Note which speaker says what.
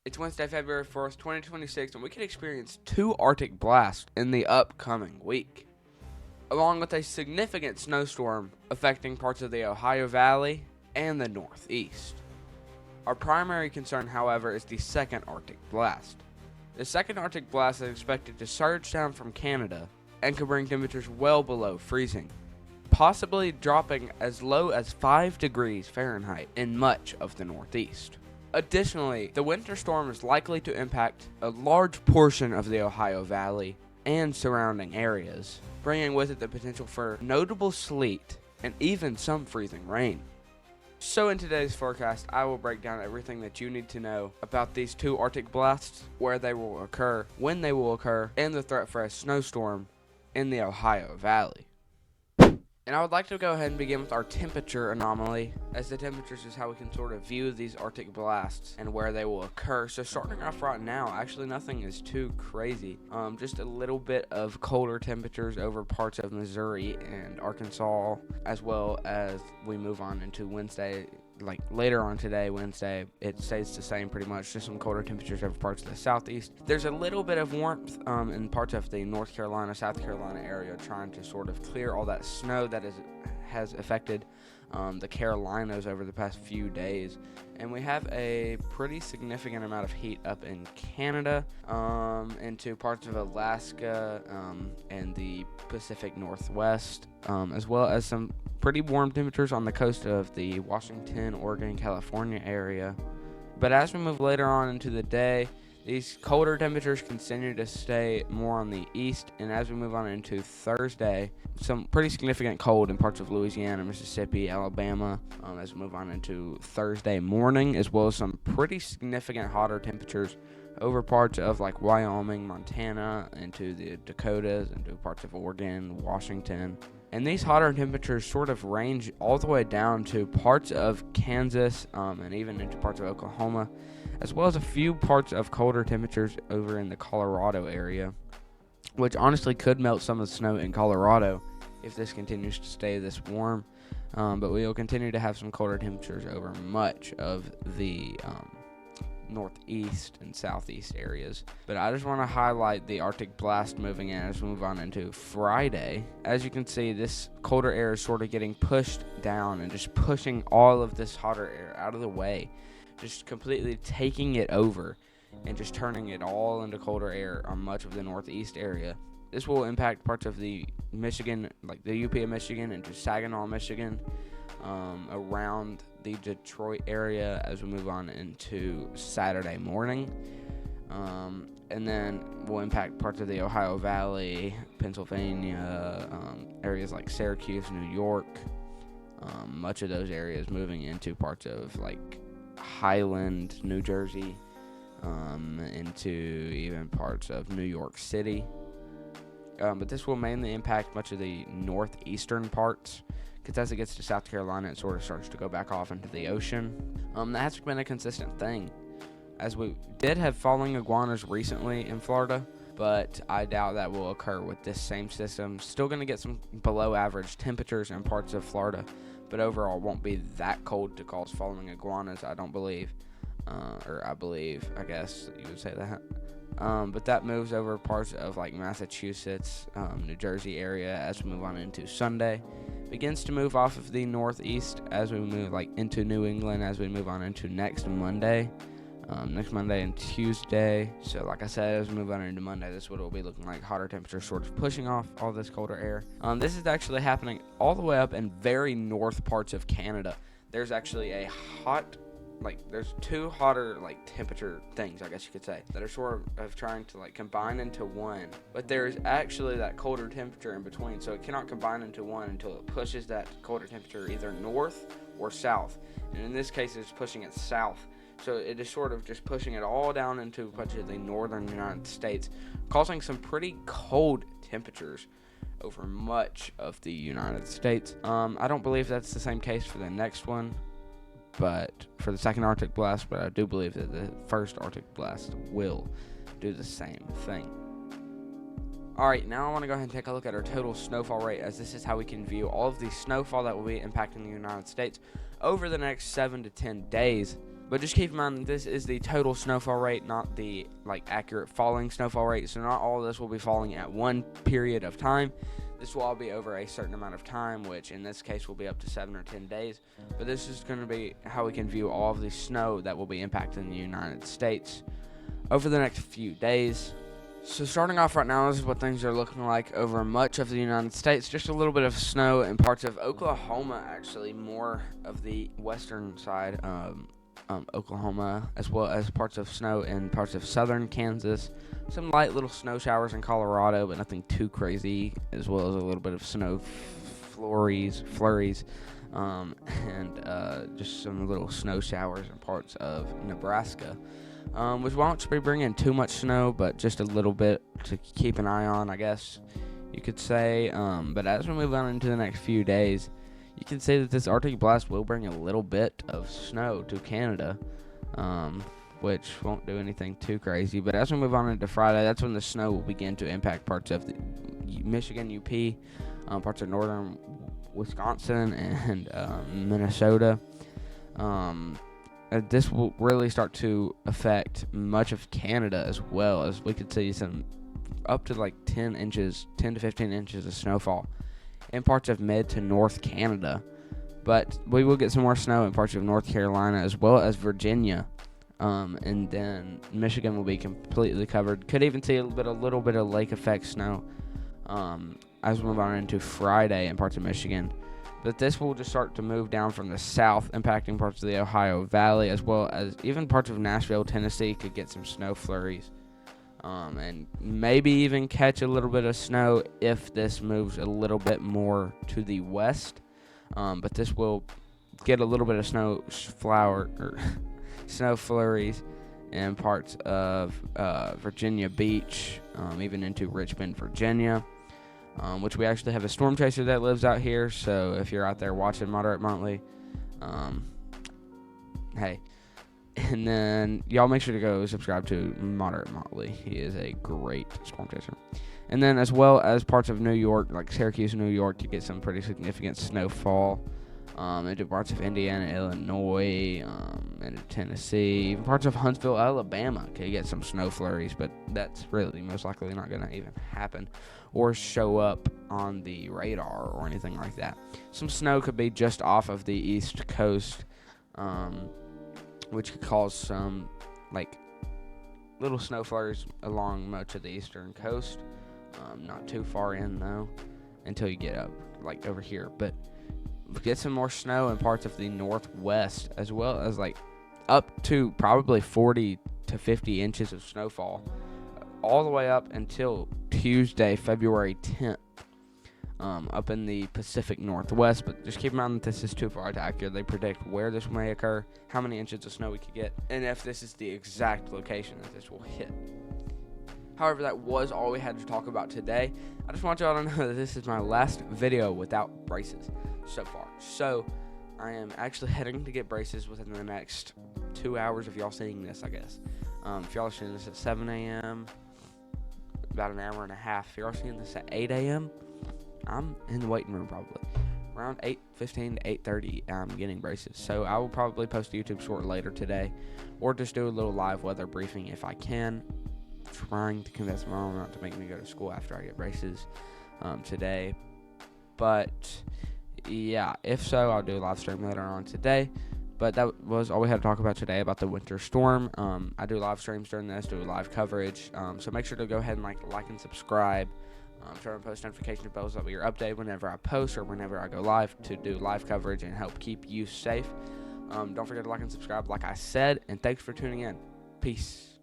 Speaker 1: It's Wednesday, February 4th, 2026, and we could experience 2 Arctic blasts in the upcoming week, along with a significant snowstorm affecting parts of the Ohio Valley and the Northeast. Our primary concern, however, is the second Arctic blast. The second Arctic blast is expected to surge down from Canada and could bring temperatures well below freezing, possibly dropping as low as 5 degrees Fahrenheit in much of the Northeast. Additionally, the winter storm is likely to impact a large portion of the Ohio Valley and surrounding areas, bringing with it the potential for notable sleet and even some freezing rain. So in today's forecast, I will break down everything that you need to know about these 2 Arctic blasts, where they will occur, when they will occur, and the threat for a snowstorm in the Ohio Valley. And I would like to go ahead and begin with our temperature anomaly, as the temperatures is how we can sort of view these Arctic blasts and where they will occur. So starting off right now, actually nothing is too crazy. Just a little bit of colder temperatures over parts of Missouri and Arkansas, as well as we move on into Wednesday. Like later on today, Wednesday, it stays the same pretty much, just some colder temperatures over parts of the southeast. There's a little bit of warmth in parts of the North Carolina, South Carolina area, trying to sort of clear all that snow that has affected the Carolinas over the past few days. And we have a pretty significant amount of heat up in Canada, into parts of Alaska and the Pacific Northwest, as well as some pretty warm temperatures on the coast of the Washington, Oregon, California area. But as we move later on into the day, these colder temperatures continue to stay more on the east, and as we move on into Thursday, some pretty significant cold in parts of Louisiana, Mississippi, Alabama, as we move on into Thursday morning, as well as some pretty significant hotter temperatures over parts of like Wyoming, Montana, into the Dakotas, into parts of Oregon, Washington. And these hotter temperatures sort of range all the way down to parts of Kansas and even into parts of Oklahoma, as well as a few parts of colder temperatures over in the Colorado area, which honestly could melt some of the snow in Colorado if this continues to stay this warm. But we will continue to have some colder temperatures over much of the northeast and southeast areas. But I just want to highlight the Arctic blast moving in as we move on into Friday. As you can see, this colder air is sort of getting pushed down and just pushing all of this hotter air out of the way, just completely taking it over and just turning it all into colder air on much of the northeast area. This will impact parts of the Michigan, like the UP of Michigan, into Saginaw, Michigan, around the Detroit area as we move on into Saturday morning. And then will impact parts of the Ohio Valley, Pennsylvania, areas like Syracuse, New York, much of those areas moving into parts of like Highland, New Jersey, into even parts of New York City. But this will mainly impact much of the northeastern parts, because as it gets to South Carolina, it sort of starts to go back off into the ocean. That has been a consistent thing, as we did have falling iguanas recently in Florida, but I doubt that will occur with this same system. Still going to get some below average temperatures in parts of Florida, but overall won't be that cold to cause falling iguanas, I don't believe. I guess you would say that. But that moves over parts of like Massachusetts, New Jersey area as we move on into Sunday. Begins to move off of the northeast as we move like into New England as we move on into next Monday and Tuesday. So like I said, as we move on into Monday, this is what it will be looking like. Hotter temperatures sort of pushing off all this colder air. This is actually happening all the way up in very north parts of Canada. There's actually there's 2 hotter temperature things, I guess you could say, that are sort of trying to combine into one, but there's actually that colder temperature in between, so it cannot combine into one until it pushes that colder temperature either north or south. And in this case, it's pushing it south, so it is sort of just pushing it all down into much of the northern United States, causing some pretty cold temperatures over much of the United States. I don't believe that's the same case for the next one, but for the second Arctic blast, but I do believe that the first Arctic blast will do the same thing. Alright, now I want to go ahead and take a look at our total snowfall rate, as this is how we can view all of the snowfall that will be impacting the United States over the next 7 to 10 days. But just keep in mind that this is the total snowfall rate, not the accurate falling snowfall rate. So not all of this will be falling at one period of time. This will all be over a certain amount of time, which in this case will be up to 7 or 10 days. But this is going to be how we can view all of the snow that will be impacting the United States over the next few days. So starting off right now, this is what things are looking like over much of the United States. Just a little bit of snow in parts of Oklahoma, actually, more of the western side. Oklahoma, as well as parts of snow in parts of southern Kansas. Some light little snow showers in Colorado, but nothing too crazy, as well as a little bit of snow flurries, and just some little snow showers in parts of Nebraska, which won't be bringing too much snow, but just a little bit to keep an eye on, I guess you could say. But as we move on into the next few days, you can say that this Arctic blast will bring a little bit of snow to Canada, which won't do anything too crazy. But as we move on into Friday, that's when the snow will begin to impact parts of the Michigan, UP, parts of northern Wisconsin, and Minnesota. This will really start to affect much of Canada as well, as we could see some up to 10 to 15 inches of snowfall in parts of mid to north Canada. But we will get some more snow in parts of North Carolina as well as Virginia. And then Michigan will be completely covered. Could even see a little bit of lake effect snow as we move on into Friday in parts of Michigan. But this will just start to move down from the south, impacting parts of the Ohio Valley, as well as even parts of Nashville, Tennessee could get some snow flurries. And maybe even catch a little bit of snow if this moves a little bit more to the west. But this will get a little bit of snow flurries in parts of Virginia Beach, even into Richmond, Virginia, which we actually have a storm chaser that lives out here. So if you're out there watching Moderate Monthly, hey. And then y'all make sure to go subscribe to Moderate Motley. He is a great storm chaser. And then as well as parts of New York, like Syracuse, New York, you get some pretty significant snowfall. Into parts of Indiana, Illinois, into Tennessee, even parts of Huntsville, Alabama can get some snow flurries, but that's really most likely not going to even happen or show up on the radar or anything like that. Some snow could be just off of the East Coast, which could cause some little snow flurries along much of the eastern coast. Not too far in though, until you get up over here. But get some more snow in parts of the northwest, as well as up to probably 40 to 50 inches of snowfall, all the way up until Tuesday, February 10th. Up in the Pacific Northwest, but just keep in mind that this is too far to accurately predict where this may occur, how many inches of snow we could get, and if this is the exact location that this will hit. However, that was all we had to talk about today. I just want y'all to know that this is my last video without braces so far. So, I am actually heading to get braces within the next 2 hours of y'all seeing this, I guess. If y'all are seeing this at 7 a.m., about an hour and a half. If y'all are seeing this at 8 a.m., I'm in the waiting room probably. Around 8:15 to 8:30, I'm getting braces. So I will probably post a YouTube short later today, or just do a little live weather briefing if I can. Trying to convince my mom not to make me go to school after I get braces today. But yeah, if so, I'll do a live stream later on today. But that was all we had to talk about today about the winter storm. I do live streams during this, do live coverage. So make sure to go ahead and like and subscribe. Turn on post notification bells so that you're updated whenever I post or whenever I go live to do live coverage and help keep you safe. Don't forget to like and subscribe like I said, and thanks for tuning in. Peace.